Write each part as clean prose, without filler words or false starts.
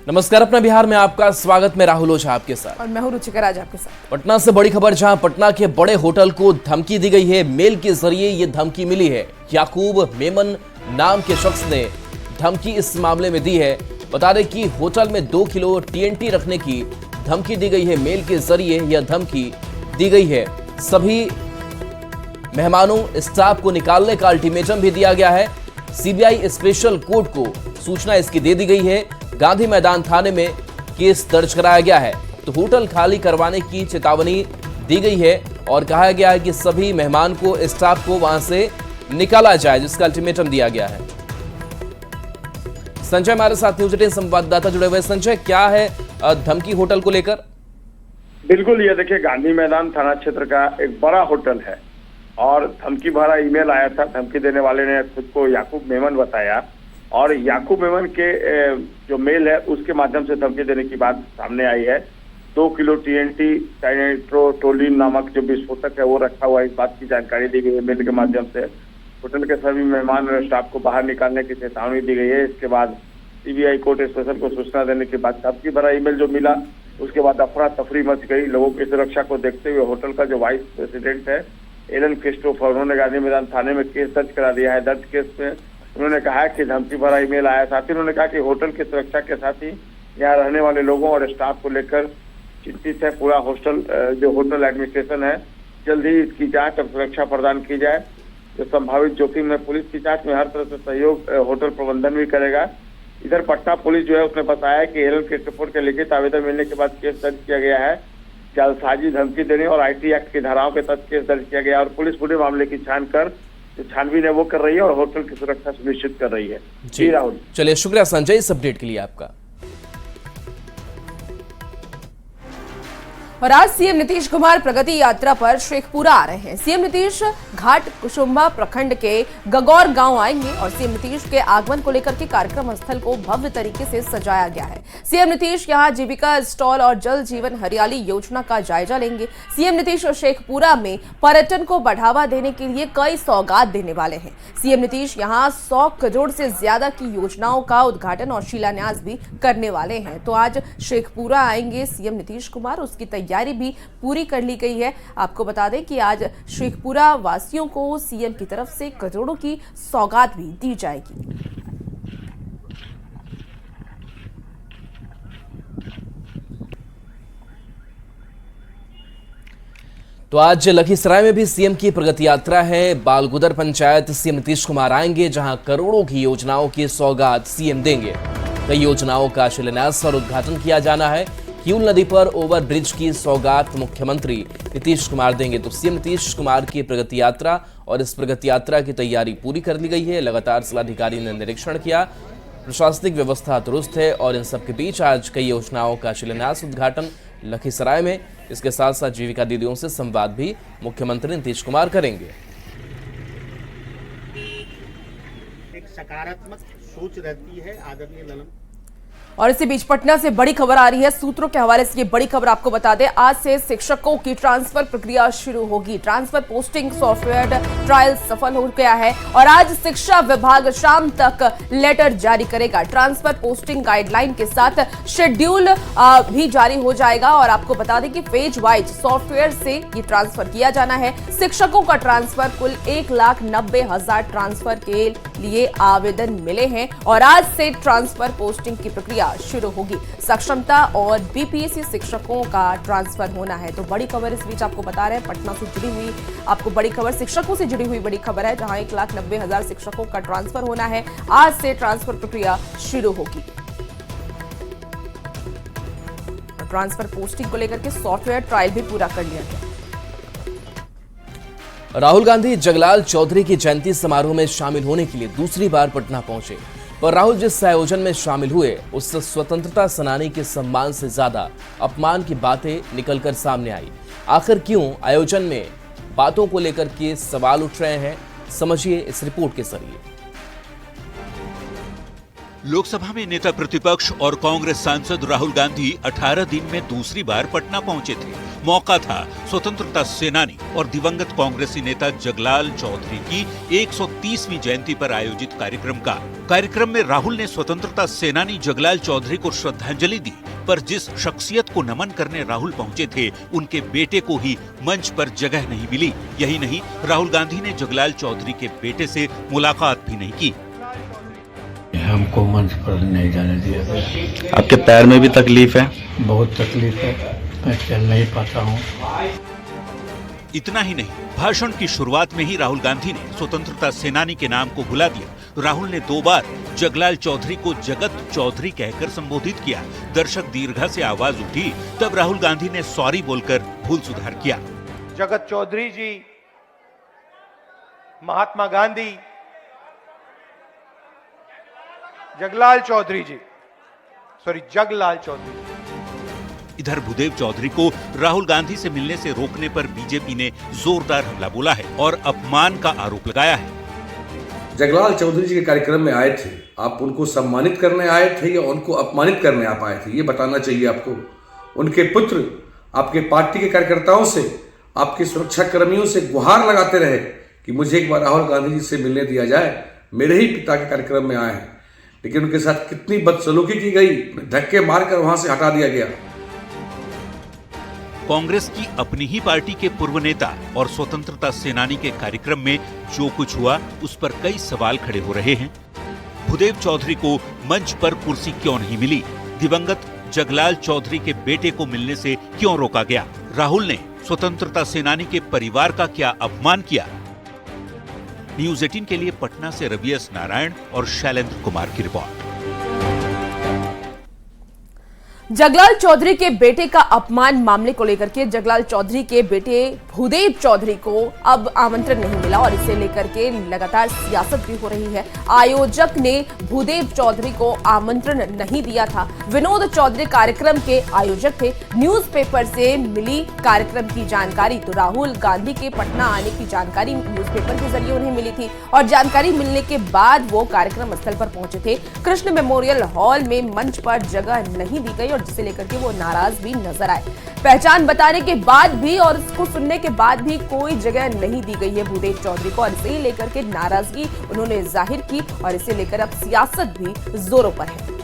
नमस्कार, अपना बिहार में आपका स्वागत। मैं राहुल ओझा आपके साथ और मैं हूं रुचिका राज आपके साथ। पटना से बड़ी खबर, जहां पटना के बड़े होटल को धमकी दी गई है। मेल के जरिए ये धमकी मिली है। याकूब मेमन नाम के शख्स ने धमकी इस मामले में दी है। बता दें कि होटल में 2 किलो TNT रखने की धमकी दी गई है। मेल के जरिए यह धमकी दी गई है। सभी मेहमानों, स्टाफ को निकालने का अल्टीमेटम भी दिया गया है। CBI स्पेशल कोर्ट को सूचना इसकी दे दी गई है। गांधी मैदान थाने में केस दर्ज कराया गया है। तो होटल खाली करवाने की चेतावनी दी गई है और कहा गया है कि सभी मेहमान को, स्टाफ को वहां से निकाला जाए, जिसका अल्टीमेटम दिया गया है। संजय हमारे साथ न्यूज 18 संवाददाता जुड़े हुए। संजय, क्या है धमकी होटल को लेकर? बिल्कुल, ये देखिए गांधी मैदान थाना क्षेत्र का एक बड़ा होटल है और धमकी भरा ईमेल आया था। धमकी देने वाले ने खुद को याकूब मेमन बताया और याकूब मेमन के जो मेल है उसके माध्यम से धमकी देने की बात सामने आई है। 2 किलो TNT नाइट्रोटोलिन नामक जो विस्फोटक है वो रखा हुआ है, इस बात की जानकारी दी गई है मेल के माध्यम से। होटल के सभी मेहमान और स्टाफ को बाहर निकालने की चेतावनी दी गई है। इसके बाद CBI कोर्ट स्पेशल को सूचना देने के बाद धमकी भरा ईमेल जो मिला, उसके बाद अफरा तफरी मच गई। लोगों की सुरक्षा को देखते हुए होटल का जो वाइस प्रेसिडेंट है एलन क्रिस्टोफर, उन्होंने गांधी मैदान थाने में केस दर्ज करा दिया है। दर्ज केस में उन्होंने कहा कि धमकी भरा ईमेल आया। साथ ही उन्होंने कहा कि होटल की सुरक्षा के साथ ही यहाँ रहने वाले लोगों और स्टाफ को लेकर चिंतित है पूरा हॉस्टल जो होटल एडमिनिस्ट्रेशन है। जल्द ही इसकी जांच और सुरक्षा प्रदान की जाए। जो संभावित जोखिम है, पुलिस की जांच में हर तरह से सहयोग होटल प्रबंधन भी करेगा। इधर पटना पुलिस जो है उसने बताया कि एलन क्रिस्टोफर के लिखित आवेदन मिलने के बाद केस दर्ज किया गया है। जालसाजी, धमकी देने और IT एक्ट की धाराओं के तहत केस दर्ज किया गया और पुलिस पूरे मामले की छानबीन है वो कर रही है और होटल की सुरक्षा सुनिश्चित कर रही है। जी राहुल, चलिए, शुक्रिया संजय इस अपडेट के लिए आपका। और आज CM नीतीश कुमार प्रगति यात्रा पर शेखपुरा आ रहे हैं। CM नीतीश घाट कुसुम्भा प्रखंड के गगौर गांव आएंगे और CM नीतीश के आगमन को लेकर के कार्यक्रम स्थल को भव्य तरीके से सजाया गया है। CM नीतीश यहां जीविका स्टॉल और जल जीवन हरियाली योजना का जायजा लेंगे। CM नीतीश और शेखपुरा में पर्यटन को बढ़ावा देने के लिए कई सौगात देने वाले हैं। CM नीतीश यहां 100 करोड़ से ज्यादा की योजनाओं का उद्घाटन और शिलान्यास भी करने वाले हैं। तो आज शेखपुरा आएंगे CM नीतीश कुमार, उसकी तैयारी भी पूरी कर ली गई है। आपको बता दें कि आज शेखपुरा वासियों को CM की तरफ से करोड़ों की सौगात भी दी जाएगी। तो आज लखीसराय में भी CM की प्रगति यात्रा है। बालगुदर पंचायत CM नीतीश कुमार आएंगे, जहां करोड़ों की योजनाओं की सौगात CM देंगे। कई योजनाओं का शिलान्यास और उद्घाटन किया जाना है। किऊल नदी पर ओवर ब्रिज की सौगात मुख्यमंत्री नीतीश कुमार देंगे। तो CM नीतीश कुमार की प्रगति यात्रा और इस प्रगति यात्रा की तैयारी पूरी कर ली गई है। लगातार जिलाधिकारी ने निरीक्षण किया। प्रशासनिक व्यवस्था दुरुस्त है और इन सबके बीच आज कई योजनाओं का शिलान्यास उद्घाटन लखीसराय में। इसके साथ साथ जीविका दीदियों से संवाद भी मुख्यमंत्री नीतीश कुमार करेंगे। एक सकारात्मक सोच रहती है आदरणीय ललन। और इसी बीच पटना से बड़ी खबर आ रही है। सूत्रों के हवाले से ये बड़ी खबर आपको बता दें, आज से शिक्षकों की ट्रांसफर प्रक्रिया शुरू होगी। ट्रांसफर पोस्टिंग सॉफ्टवेयर ट्रायल सफल हो गया है और आज शिक्षा विभाग शाम तक लेटर जारी करेगा। ट्रांसफर पोस्टिंग गाइडलाइन के साथ शेड्यूल भी जारी हो जाएगा और आपको बता दें कि फेज वाइज सॉफ्टवेयर से ये ट्रांसफर किया जाना है। शिक्षकों का ट्रांसफर कुल 1,90,000 ट्रांसफर के लिए आवेदन मिले हैं और आज से ट्रांसफर पोस्टिंग की प्रक्रिया शुरू होगी। सक्षमता और BPSC शिक्षकों का ट्रांसफर होना है। तो बड़ी खबर इस बीच आपको बता रहे हैं, पटना से जुड़ी हुई आपको बड़ी खबर, शिक्षकों से जुड़ी हुई बड़ी खबर है, जहां 1,90,000 शिक्षकों का ट्रांसफर होना है। आज से ट्रांसफर प्रक्रिया शुरू होगी। ट्रांसफर पोस्टिंग को लेकर के सॉफ्टवेयर ट्रायल भी पूरा कर लिया गया। राहुल गांधी जगलाल चौधरी की जयंती समारोह में शामिल होने के लिए दूसरी बार पटना पहुंचे, पर राहुल जिस आयोजन में शामिल हुए उससे स्वतंत्रता सेनानी के सम्मान से ज्यादा अपमान की बातें निकलकर सामने आई। आखिर क्यों आयोजन में बातों को लेकर के सवाल उठ रहे हैं, समझिए इस रिपोर्ट के जरिए। लोकसभा में नेता प्रतिपक्ष और कांग्रेस सांसद राहुल गांधी 18 दिन में दूसरी बार पटना पहुंचे थे। मौका था स्वतंत्रता सेनानी और दिवंगत कांग्रेसी नेता जगलाल चौधरी की 130वीं जयंती पर आयोजित कार्यक्रम का। कार्यक्रम में राहुल ने स्वतंत्रता सेनानी जगलाल चौधरी को श्रद्धांजलि दी, पर जिस शख्सियत को नमन करने राहुल पहुंचे थे, उनके बेटे को ही मंच पर जगह नहीं मिली। यही नहीं, राहुल गांधी ने जगलाल चौधरी के बेटे से मुलाकात भी नहीं की। हमको मंच पर नहीं जाने दिया गया। आपके पैर में भी तकलीफ है? बहुत तकलीफ है, मैं चल नहीं पाता हूँ। इतना ही नहीं, भाषण की शुरुआत में ही राहुल गांधी ने स्वतंत्रता सेनानी के नाम को भुला दिया। राहुल ने 2 बार जगलाल चौधरी को जगत चौधरी कहकर संबोधित किया। दर्शक दीर्घा से आवाज उठी, तब राहुल गांधी ने सॉरी बोलकर भूल सुधार किया। जगत चौधरी जी, महात्मा गांधी, जगलाल चौधरी जी, जगलाल चौधरी। इधर भूदेव चौधरी को राहुल गांधी से मिलने से रोकने पर बीजेपी ने जोरदार हमला बोला है और अपमान का आरोप लगाया है। जगलाल चौधरी जी के कार्यक्रम में आए थे, आप उनको सम्मानित करने आए थे या उनको अपमानित करने आप आए थे, ये बताना चाहिए आपको। उनके पुत्र आपके पार्टी के कार्यकर्ताओं से, आपके सुरक्षा कर्मियों से गुहार लगाते रहे कि मुझे एक बार राहुल गांधी जी से मिलने दिया जाए, मेरे ही पिता के कार्यक्रम में आए हैं, लेकिन उनके साथ कितनी बदसलूकी की गई, धक्के मारकर वहां से हटा दिया गया। कांग्रेस की अपनी ही पार्टी के पूर्व नेता और स्वतंत्रता सेनानी के कार्यक्रम में जो कुछ हुआ, उस पर कई सवाल खड़े हो रहे हैं। भूदेव चौधरी को मंच पर कुर्सी क्यों नहीं मिली? दिवंगत जगलाल चौधरी के बेटे को मिलने से क्यों रोका गया? राहुल ने स्वतंत्रता सेनानी के परिवार का क्या अपमान किया? न्यूज 18 के लिए पटना से रवि एस नारायण और शैलेंद्र कुमार की रिपोर्ट। जगलाल चौधरी के बेटे का अपमान मामले को लेकर के जगलाल चौधरी के बेटे भूदेव चौधरी को अब आमंत्रण नहीं मिला और इसे लेकर के लगातार सियासत भी हो रही है। आयोजक ने भूदेव चौधरी को आमंत्रण नहीं दिया था। विनोद चौधरी कार्यक्रम के आयोजक थे। न्यूज़पेपर से मिली कार्यक्रम की जानकारी, तो राहुल गांधी के पटना आने की जानकारी न्यूज़पेपर के जरिए उन्हें मिली थी और जानकारी मिलने के बाद वो कार्यक्रम स्थल पर पहुंचे थे। कृष्ण मेमोरियल हॉल में मंच पर जगह नहीं दी गई और जिसे लेकर के वो नाराज भी नजर आए। पहचान बताने के बाद भी और इसको सुनने के बाद भी कोई जगह नहीं दी गई है भूदेव चौधरी को और इसे लेकर के नाराजगी उन्होंने जाहिर की और इसे लेकर अब सियासत भी जोरों पर है।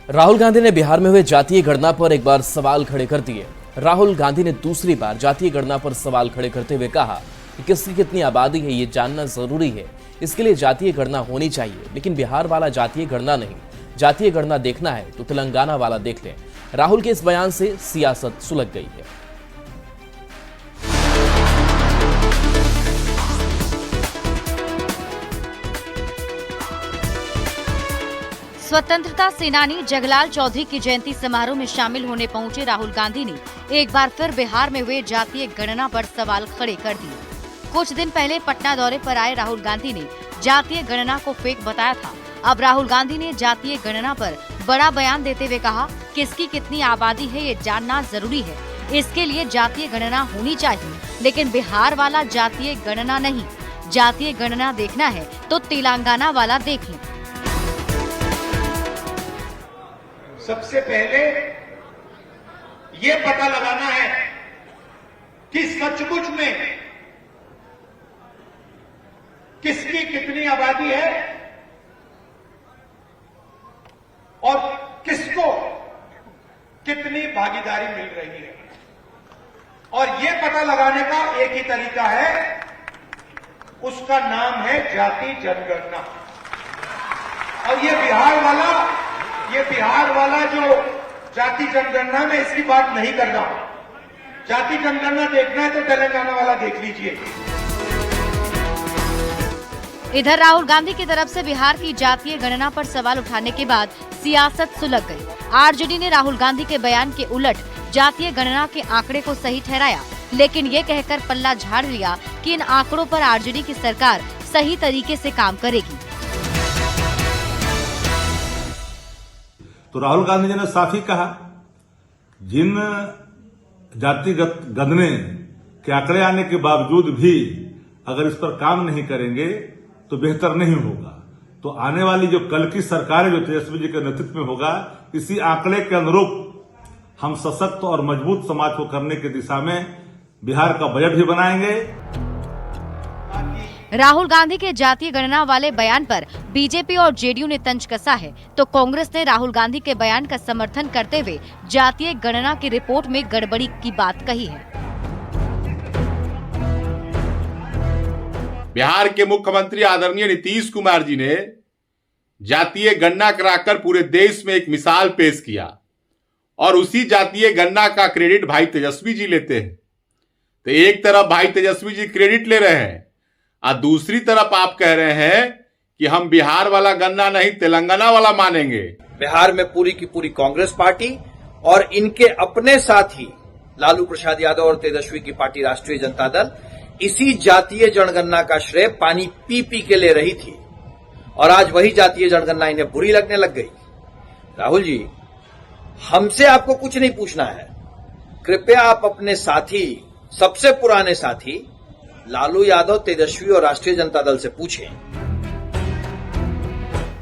राहुल गांधी ने बिहार में हुए जातीय गणना पर एक बार सवाल खड़े कर दिए। राहुल गांधी ने दूसरी बार जातीय गणना पर सवाल खड़े करते हुए कहा कि किसकी कितनी आबादी है ये जानना जरूरी है, इसके लिए जातीय गणना होनी चाहिए, लेकिन बिहार वाला जातीय गणना नहीं। जातीय गणना देखना है तो तेलंगाना वाला देख लें। राहुल के इस बयान से सियासत सुलझ गई है। स्वतंत्रता सेनानी जगलाल चौधरी की जयंती समारोह में शामिल होने पहुंचे राहुल गांधी ने एक बार फिर बिहार में हुए जातीय गणना पर सवाल खड़े कर दिए। कुछ दिन पहले पटना दौरे पर आए राहुल गांधी ने जातीय गणना को फेक बताया था। अब राहुल गांधी ने जातीय गणना पर बड़ा बयान देते हुए कहा, किसकी कितनी आबादी है ये जानना जरूरी है, इसके लिए जातीय गणना होनी चाहिए, लेकिन बिहार वाला जातीय गणना नहीं। जातीय गणना देखना है तो तेलंगाना वाला देख लें। सबसे पहले ये पता लगाना है कि सचमुच में किसकी कितनी आबादी है और किसको कितनी भागीदारी मिल रही है। और ये पता लगाने का एक ही तरीका है, उसका नाम है जाति जनगणना। और ये बिहार वाला जो जाति जनगणना में इसकी बात नहीं कर रहा हूं। जाति जनगणना देखना है तो तेलंगाना वाला देख लीजिए। इधर राहुल गांधी की तरफ से बिहार की जातीय गणना पर सवाल उठाने के बाद सियासत सुलझ गई। आरजेडी ने राहुल गांधी के बयान के उलट जातीय गणना के आंकड़े को सही ठहराया, लेकिन ये कहकर पल्ला झाड़ लिया कि इन आंकड़ों पर आरजेडी की सरकार सही तरीके से काम करेगी। तो राहुल गांधी जी ने साफ ही कहा, जिन जातिगत गणने के आंकड़े आने के बावजूद भी अगर इस पर काम नहीं करेंगे तो बेहतर नहीं होगा। तो आने वाली जो कल की सरकार है, जो तेजस्वी जी के नेतृत्व में होगा, इसी आंकड़े के अनुरूप हम सशक्त और मजबूत समाज को करने की दिशा में बिहार का बजट भी बनाएंगे। राहुल गांधी के जातीय गणना वाले बयान पर बीजेपी और जेडीयू ने तंज कसा है, तो कांग्रेस ने राहुल गांधी के बयान का समर्थन करते हुए जातीय गणना की रिपोर्ट में गड़बड़ी की बात कही है। बिहार के मुख्यमंत्री आदरणीय नीतीश कुमार जी ने जातीय गणना कराकर पूरे देश में एक मिसाल पेश किया और उसी जातीय गणना का क्रेडिट भाई तेजस्वी जी लेते हैं। तो एक तरफ भाई तेजस्वी जी क्रेडिट ले रहे हैं और दूसरी तरफ आप कह रहे हैं कि हम बिहार वाला गणना नहीं तेलंगाना वाला मानेंगे। बिहार में पूरी की पूरी कांग्रेस पार्टी और इनके अपने साथी लालू प्रसाद यादव और तेजस्वी की पार्टी राष्ट्रीय जनता दल इसी जातीय जनगणना का श्रेय पानी पी पी के ले रही थी और आज वही जातीय जनगणना इन्हें बुरी लगने लग गई। राहुल जी, हमसे आपको कुछ नहीं पूछना है, कृपया आप अपने साथी, सबसे पुराने साथी लालू यादव, तेजस्वी और राष्ट्रीय जनता दल से पूछें।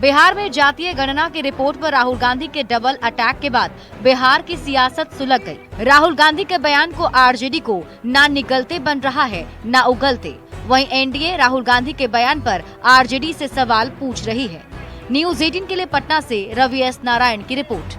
बिहार में जातीय गणना की रिपोर्ट पर राहुल गांधी के डबल अटैक के बाद बिहार की सियासत सुलग गई। राहुल गांधी के बयान को आरजेडी को ना निगलते बन रहा है ना उगलते। वहीं एनडीए राहुल गांधी के बयान पर आरजेडी से सवाल पूछ रही है। न्यूज 18 के लिए पटना से रवि एस नारायण की रिपोर्ट।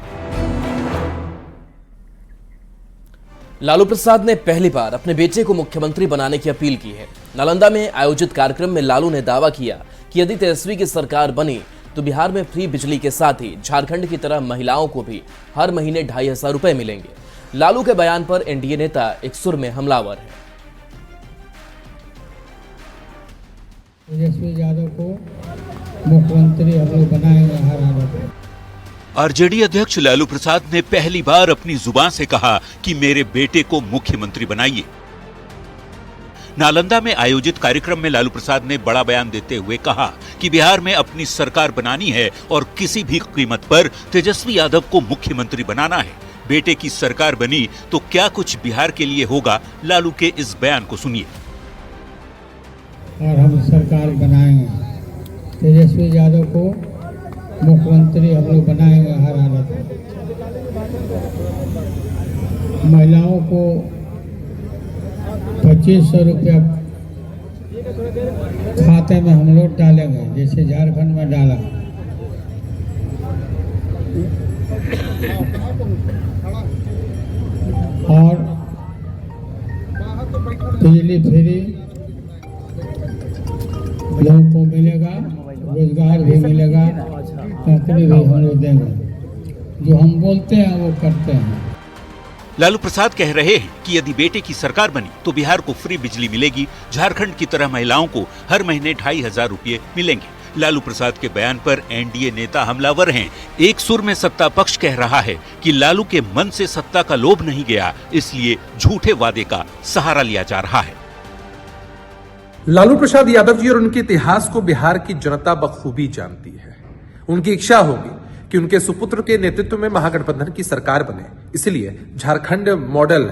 लालू प्रसाद ने पहली बार अपने बेटे को मुख्यमंत्री बनाने की अपील की है। नालंदा में आयोजित कार्यक्रम में लालू ने दावा किया कि यदि तेजस्वी की सरकार बनी तो बिहार में फ्री बिजली के साथ ही झारखंड की तरह महिलाओं को भी हर महीने 2,500 रुपए मिलेंगे। लालू के बयान पर एनडीए नेता एक सुर में हमलावर है। तेजस्वी यादव को मुख्यमंत्री हम लोग बनाएंगे हर हालत में। आरजेडी अध्यक्ष लालू प्रसाद ने पहली बार अपनी जुबान से कहा कि मेरे बेटे को मुख्यमंत्री बनाइए। नालंदा में आयोजित कार्यक्रम में लालू प्रसाद ने बड़ा बयान देते हुए कहा कि बिहार में अपनी सरकार बनानी है और किसी भी कीमत पर तेजस्वी यादव को मुख्यमंत्री बनाना है। बेटे की सरकार बनी तो क्या कुछ बिहार के लिए होगा, लालू के इस बयान को सुनिए। और हम सरकार बनाएंगे, तेजस्वी यादव को मुख्यमंत्री हम लोग बनाएंगे हर हालत में। महिलाओं को 2,500 रुपया खाते में हम लोग डालेंगे, जैसे झारखंड में डाला। और बिजली फ्री लोगों को मिलेगा, रोजगार भी मिलेगा, नौकरी भी हम लोग देंगे। जो हम बोलते हैं वो करते हैं। लालू प्रसाद कह रहे हैं कि यदि बेटे की सरकार बनी तो बिहार को फ्री बिजली मिलेगी, झारखंड की तरह महिलाओं को हर महीने 2,500 रुपये मिलेंगे। लालू प्रसाद के बयान पर एनडीए नेता हमलावर हैं। एक सुर में सत्ता पक्ष कह रहा है कि लालू के मन से सत्ता का लोभ नहीं गया, इसलिए झूठे वादे का सहारा लिया जा रहा है। लालू प्रसाद यादव जी और उनके इतिहास को बिहार की जनता बखूबी जानती है। उनकी इच्छा होगी कि उनके सुपुत्र के नेतृत्व में महागठबंधन की सरकार बने, इसलिए झारखंड मॉडल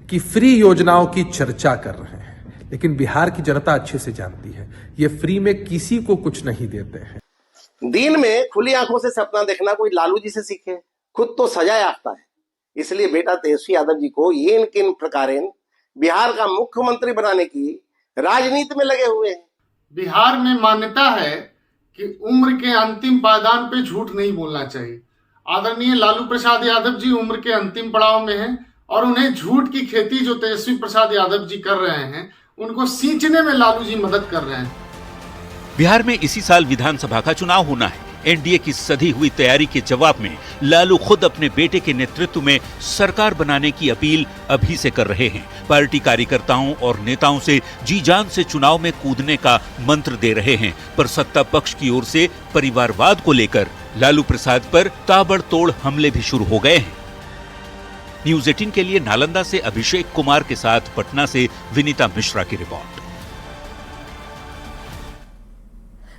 की फ्री योजनाओं की चर्चा कर रहे हैं। लेकिन बिहार की जनता अच्छे से जानती है, ये फ्री में किसी को कुछ नहीं देते हैं। दिन में खुली आंखों से सपना देखना कोई लालू जी से सीखे, खुद तो सजा याफ्ता है। इसलिए बेटा तेजस्वी यादव जी को ये किन प्रकारेण बिहार का मुख्यमंत्री बनाने की राजनीति में लगे हुए हैं। बिहार में मान्यता है कि उम्र के अंतिम पायदान पे झूठ नहीं बोलना चाहिए। आदरणीय लालू प्रसाद यादव जी उम्र के अंतिम पड़ाव में हैं और उन्हें झूठ की खेती जो तेजस्वी प्रसाद यादव जी कर रहे हैं, उनको सींचने में लालू जी मदद कर रहे हैं। बिहार में इसी साल विधानसभा का चुनाव होना है। एनडीए की सधी हुई तैयारी के जवाब में लालू खुद अपने बेटे के नेतृत्व में सरकार बनाने की अपील अभी से कर रहे हैं। पार्टी कार्यकर्ताओं और नेताओं से जी जान से चुनाव में कूदने का मंत्र दे रहे हैं, पर सत्ता पक्ष की ओर से परिवारवाद को लेकर लालू प्रसाद पर ताबड़तोड़ हमले भी शुरू हो गए हैं। न्यूज 18 के लिए नालंदा से अभिषेक कुमार के साथ पटना से विनीता मिश्रा की रिपोर्ट।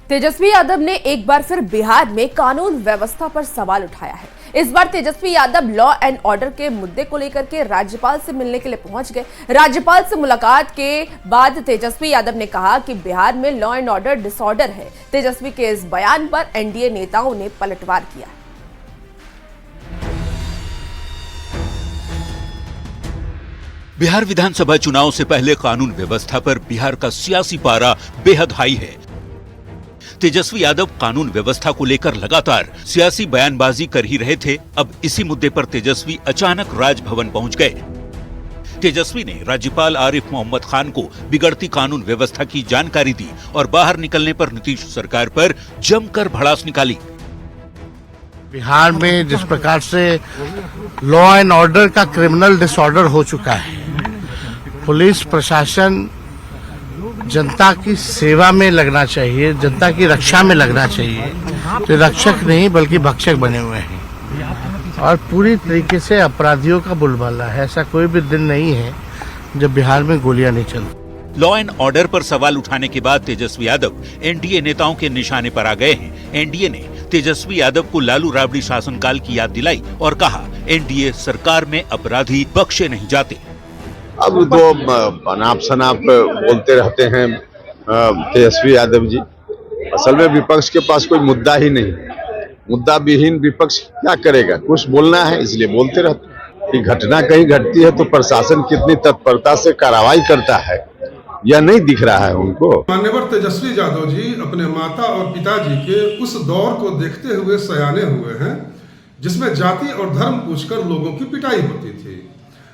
तेजस्वी यादव ने एक बार फिर बिहार में कानून व्यवस्था पर सवाल उठाया है। इस बार Tejashwi Yadav law and order के मुद्दे को लेकर के राज्यपाल से मिलने के लिए पहुंच गए। राज्यपाल से मुलाकात के बाद तेजस्वी यादव ने कहा कि बिहार में लॉ एंड ऑर्डर डिसऑर्डर है। तेजस्वी के इस बयान पर एनडीए नेताओं ने पलटवार किया। बिहार विधानसभा चुनाव से पहले कानून व्यवस्था पर बिहार का सियासी पारा बेहद हाई है। तेजस्वी यादव कानून व्यवस्था को लेकर लगातार सियासी बयानबाजी कर ही रहे थे। अब इसी मुद्दे पर तेजस्वी अचानक राजभवन पहुंच गए। तेजस्वी ने राज्यपाल आरिफ मोहम्मद खान को बिगड़ती कानून व्यवस्था की जानकारी दी और बाहर निकलने पर नीतीश सरकार पर जमकर भड़ास निकाली। बिहार में जिस प्रकार से लॉ एंड ऑर्डर का क्रिमिनल डिसऑर्डर हो चुका है, पुलिस प्रशासन जनता की सेवा में लगना चाहिए, जनता की रक्षा में लगना चाहिए, तो रक्षक नहीं बल्कि भक्षक बने हुए हैं और पूरी तरीके से अपराधियों का बोलबाला है। ऐसा कोई भी दिन नहीं है जब बिहार में गोलियां नहीं चलती। लॉ एंड ऑर्डर पर सवाल उठाने के बाद तेजस्वी यादव एनडीए नेताओं के निशाने पर आ गए हैं। एनडीए ने तेजस्वी यादव को लालू राबड़ी शासनकाल की याद दिलाई और कहा एनडीए सरकार में अपराधी बख्शे नहीं जाते। अब तो अनाप शनाप बोलते रहते हैं तेजस्वी यादव जी। असल में विपक्ष के पास कोई मुद्दा ही नहीं, मुद्दा विहीन विपक्ष क्या करेगा, कुछ बोलना है इसलिए बोलते रहते हैं। कि घटना कहीं घटती है तो प्रशासन कितनी तत्परता से कार्रवाई करता है यह नहीं दिख रहा है उनको। मान्यवर तेजस्वी यादव जी अपने माता और पिताजी के उस दौर को देखते हुए सयाने हुए हैं जिसमें जाति और धर्म पूछकर लोगों की पिटाई होती थी।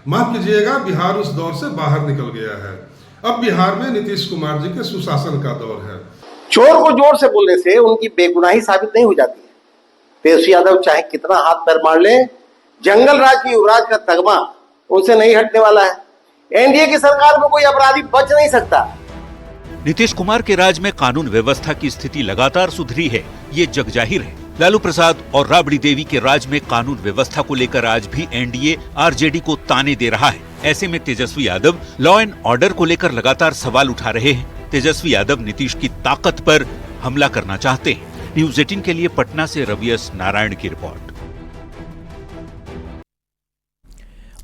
माफ कीजिएगा, बिहार उस दौर से बाहर निकल गया है। अब बिहार में नीतीश कुमार जी के सुशासन का दौर है। चोर को जोर से बोलने से उनकी बेगुनाही साबित नहीं हो जाती है। तेजस्वी यादव चाहे कितना हाथ पैर मार ले, जंगल राज की युवराज का तगमा उनसे नहीं हटने वाला है। एनडीए की सरकार में कोई अपराधी बच नहीं सकता। नीतीश कुमार के राज में कानून व्यवस्था की स्थिति लगातार सुधरी है, ये जगजाहिर है। लालू प्रसाद और राबड़ी देवी के राज में कानून व्यवस्था को लेकर आज भी एनडीए आरजेडी को ताने दे रहा है। ऐसे में Tejashwi Yadav law and order को लेकर लगातार सवाल उठा रहे हैं। तेजस्वी यादव नीतीश की ताकत पर हमला करना चाहते हैं। न्यूज़ 18 के लिए पटना से रवियस नारायण की रिपोर्ट।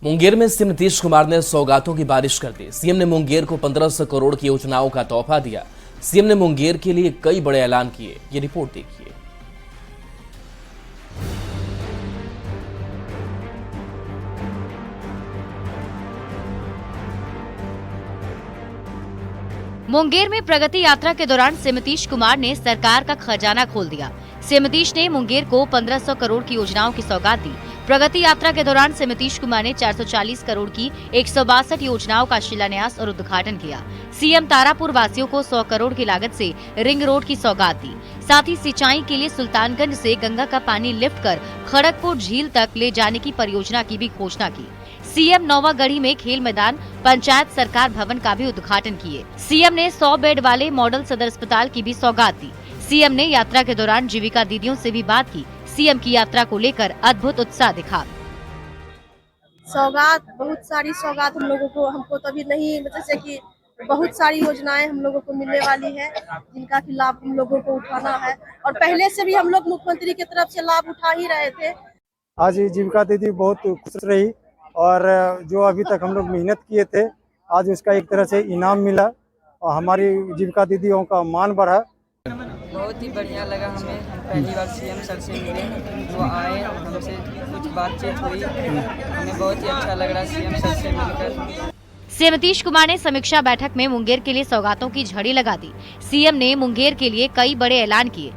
मुंगेर में सीएम नीतीश कुमार ने सौगातों की बारिश कर दी। सीएम ने मुंगेर को 1500 करोड़ की योजनाओं का तोहफा दिया। सीएम ने मुंगेर के लिए कई बड़े ऐलान किए। ये रिपोर्ट देखिए। मुंगेर में प्रगति यात्रा के दौरान सीएम नीतीश कुमार ने सरकार का खजाना खोल दिया। सीएम नीतीश ने मुंगेर को 1500 करोड़ की योजनाओं की सौगात दी। प्रगति यात्रा के दौरान सीएम नीतीश कुमार ने 440 करोड़ की 162 योजनाओं का शिलान्यास और उद्घाटन किया। सीएम तारापुर वासियों को 100 करोड़ की लागत से रिंग रोड की सौगात दी। साथ ही सिंचाई के लिए सुल्तानगंज से गंगा का पानी लिफ्ट कर खड़गपुर झील तक ले जाने की परियोजना की भी घोषणा की। सीएम नौवागढ़ी में खेल मैदान, पंचायत सरकार भवन का भी उद्घाटन किए। सीएम ने 100 बेड वाले मॉडल सदर अस्पताल की भी सौगात दी। सीएम ने यात्रा के दौरान जीविका दीदियों से भी बात की। सीएम की यात्रा को लेकर अद्भुत उत्साह दिखा। सौगात, बहुत सारी सौगात हम लोगों को, हमको तो अभी नहीं, जैसे कि बहुत सारी योजनाएं हम लोगों को मिलने वाली है जिनका की लाभ हम लोगों को उठाना है और पहले से भी हम लोग मुख्यमंत्री की तरफ से लाभ उठा ही रहे थे। आज जीविका दीदी बहुत खुश रही और जो अभी तक हम लोग मेहनत किए थे आज उसका एक तरह से इनाम मिला और हमारी जीविका दीदियों का मान बढ़ा। बहुत ही बढ़िया लगा हमें। पहली बार सीएम सर से मिले, वो आए, हमसे कुछ बातचीत हुई, हमें बहुत ही अच्छा लग रहा सीएम सर से मिलकर। सीएम नीतीश कुमार ने समीक्षा बैठक में मुंगेर के लिए सौगातों की झड़ी लगा दी। सीएम ने मुंगेर के लिए कई बड़े ऐलान किए।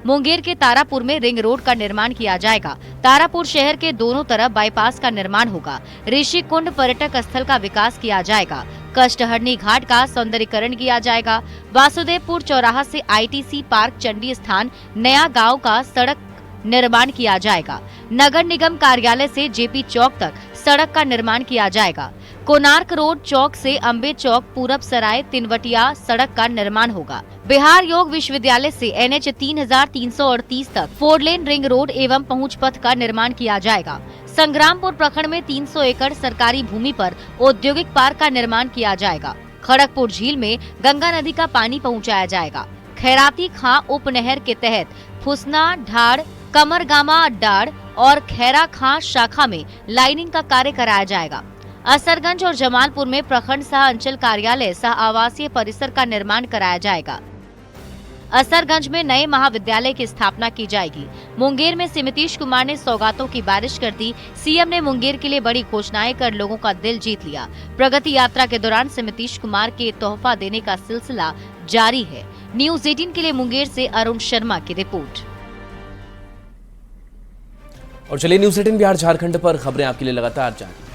मुंगेर के तारापुर में रिंग रोड का निर्माण किया जाएगा। तारापुर शहर के दोनों तरफ बाईपास का निर्माण होगा। ऋषि कुंड पर्यटक स्थल का विकास किया जाएगा। कष्टहरणी घाट का सौंदर्यीकरण किया जाएगा। वासुदेवपुर चौराहा से आईटीसी पार्क चंडी स्थान नया गांव का सड़क निर्माण किया जाएगा। नगर निगम कार्यालय से जेपी चौक तक सड़क का निर्माण किया जाएगा। कोणार्क रोड चौक से अम्बे चौक पूरब सराय तिनवटिया सड़क का निर्माण होगा। बिहार योग विश्वविद्यालय से NH 3338 तक 4 लेन रिंग रोड एवं पहुंच पथ का निर्माण किया जाएगा। संग्रामपुर प्रखंड में 300 एकड़ सरकारी भूमि पर औद्योगिक पार्क का निर्माण किया जाएगा। खड़गपुर झील में गंगा नदी का पानी पहुँचाया जाएगा। खैराती खां उप नहर के तहत फुसना, ढाड़, कमरगामा डाड़ और खैरा खां शाखा में लाइनिंग का कार्य कराया जाएगा। असरगंज और जमालपुर में प्रखंड सह अंचल कार्यालय सह आवासीय परिसर का निर्माण कराया जाएगा। असरगंज में नए महाविद्यालय की स्थापना की जाएगी। मुंगेर में नीतीश कुमार ने सौगातों की बारिश कर दी। सीएम ने मुंगेर के लिए बड़ी घोषणाएं कर लोगों का दिल जीत लिया। प्रगति यात्रा के दौरान नीतीश कुमार के तोहफा देने का सिलसिला जारी है। न्यूज़ 18 के लिए मुंगेर से अरुण शर्मा की रिपोर्ट। और चलिए न्यूज़ 18 बिहार झारखंड पर खबरें आपके लिए लगातार जारी।